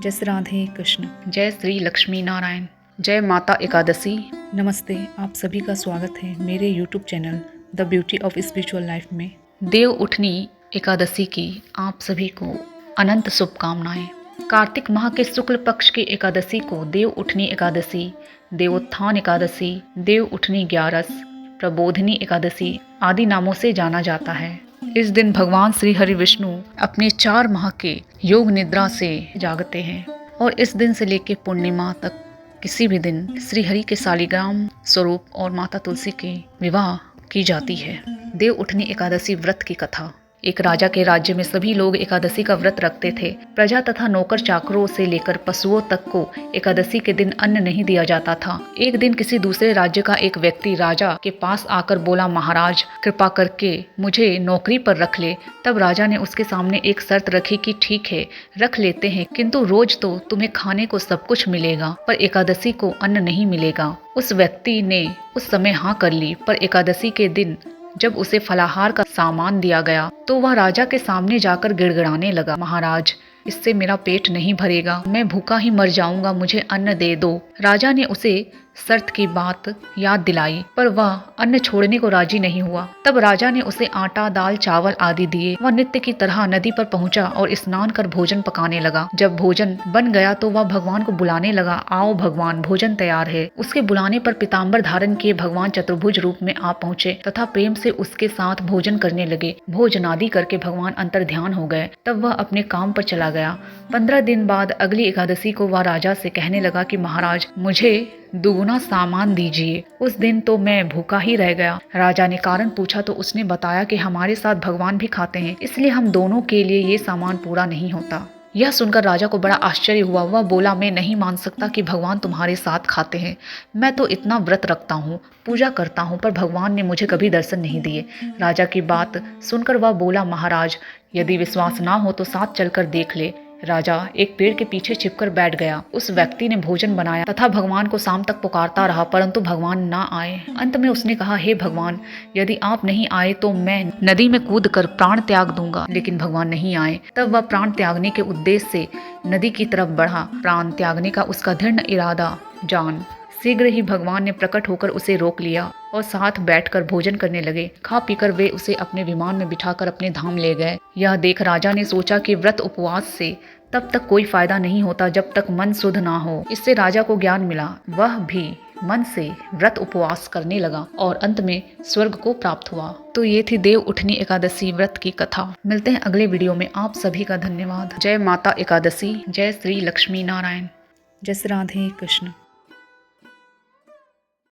जय श्री राधे कृष्ण। जय श्री लक्ष्मी नारायण। जय माता एकादशी। नमस्ते, आप सभी का स्वागत है मेरे YouTube channel the beauty of spiritual life में। देव उठनी एकादशी की आप सभी को अनंत शुभकामनाएं। कार्तिक माह के शुक्ल पक्ष की एकादशी को देव उठनी एकादशी, देवोत्थान एकादशी, देव उठनी ग्यारस, प्रबोधिनी एकादशी आदि नामों से जाना जाता है। इस दिन भगवान श्री हरि विष्णु अपने 4 माह के योग निद्रा से जागते हैं और इस दिन से लेकर पूर्णिमा तक किसी भी दिन श्री हरि के शालिग्राम स्वरूप और माता तुलसी के विवाह की जाती है। देव उठनी एकादशी व्रत की कथा। एक राजा के राज्य में सभी लोग एकादशी का व्रत रखते थे। प्रजा तथा नौकर चाकरों से लेकर पशुओं तक को एकादशी के दिन अन्न नहीं दिया जाता था। एक दिन किसी दूसरे राज्य का एक व्यक्ति राजा के पास आकर बोला, महाराज कृपा करके मुझे नौकरी पर रख ले। तब राजा ने उसके सामने एक शर्त रखी कि ठीक है, रख लेते हैं, किंतु रोज तो तुम्हें खाने को सब कुछ मिलेगा, पर एकादशी को अन्न नहीं मिलेगा। उस व्यक्ति ने उस समय हाँ कर ली, पर एकादशी के दिन जब उसे फलाहार का सामान दिया गया तो वह राजा के सामने जाकर गिड़गिड़ाने लगा, महाराज इससे मेरा पेट नहीं भरेगा, मैं भूखा ही मर जाऊंगा, मुझे अन्न दे दो। राजा ने उसे शर्त की बात याद दिलाई, पर वह अन्न छोड़ने को राजी नहीं हुआ। तब राजा ने उसे आटा, दाल, चावल आदि दिए। वह नित्य की तरह नदी पर पहुंचा और स्नान कर भोजन पकाने लगा। जब भोजन बन गया तो वह भगवान को बुलाने लगा, आओ भगवान, भोजन तैयार है। उसके बुलाने पर पीताम्बर धारण किए भगवान चतुर्भुज रूप में आ पहुंचे तथा प्रेम से उसके साथ भोजन करने लगे। भोजनादि करके भगवान अंतर ध्यान हो गए। तब वह अपने काम पर चला गया। 15 दिन बाद अगली एकादशी को वह राजा से कहने लगा कि महाराज मुझे दुगुना सामान दीजिए। उस दिन तो मैं भूखा ही रह गया। राजा ने कारण पूछा तो उसने बताया कि हमारे साथ भगवान भी खाते हैं, इसलिए हम दोनों के लिए ये सामान पूरा नहीं होता। यह सुनकर राजा को बड़ा आश्चर्य हुआ। वह बोला, मैं नहीं मान सकता कि भगवान तुम्हारे साथ खाते हैं। मैं तो इतना व्रत रखता हूँ, पूजा करता हूँ, पर भगवान ने मुझे कभी दर्शन नहीं दिए। राजा की बात सुनकर वह बोला, महाराज यदि विश्वास ना हो तो साथ चलकर देख ले। राजा एक पेड़ के पीछे छिपकर बैठ गया। उस व्यक्ति ने भोजन बनाया तथा भगवान को शाम तक पुकारता रहा, परंतु भगवान ना आए। अंत में उसने कहा, हे भगवान, यदि आप नहीं आए तो मैं नदी में कूदकर प्राण त्याग दूंगा। लेकिन भगवान नहीं आए। तब वह प्राण त्यागने के उद्देश्य से नदी की तरफ बढ़ा। प्राण त्यागने का उसका दृढ़ इरादा जान शीघ्र ही भगवान ने प्रकट होकर उसे रोक लिया और साथ बैठकर भोजन करने लगे। खा पीकर वे उसे अपने विमान में बिठाकर अपने धाम ले गए। यह देख राजा ने सोचा कि व्रत उपवास से तब तक कोई फायदा नहीं होता जब तक मन शुद्ध ना हो। इससे राजा को ज्ञान मिला। वह भी मन से व्रत उपवास करने लगा और अंत में स्वर्ग को प्राप्त हुआ। तो ये थी देव उठनी एकादशी व्रत की कथा। मिलते हैं अगले वीडियो में। आप सभी का धन्यवाद। जय माता एकादशी। जय श्री लक्ष्मी नारायण। जय श्री राधे कृष्ण।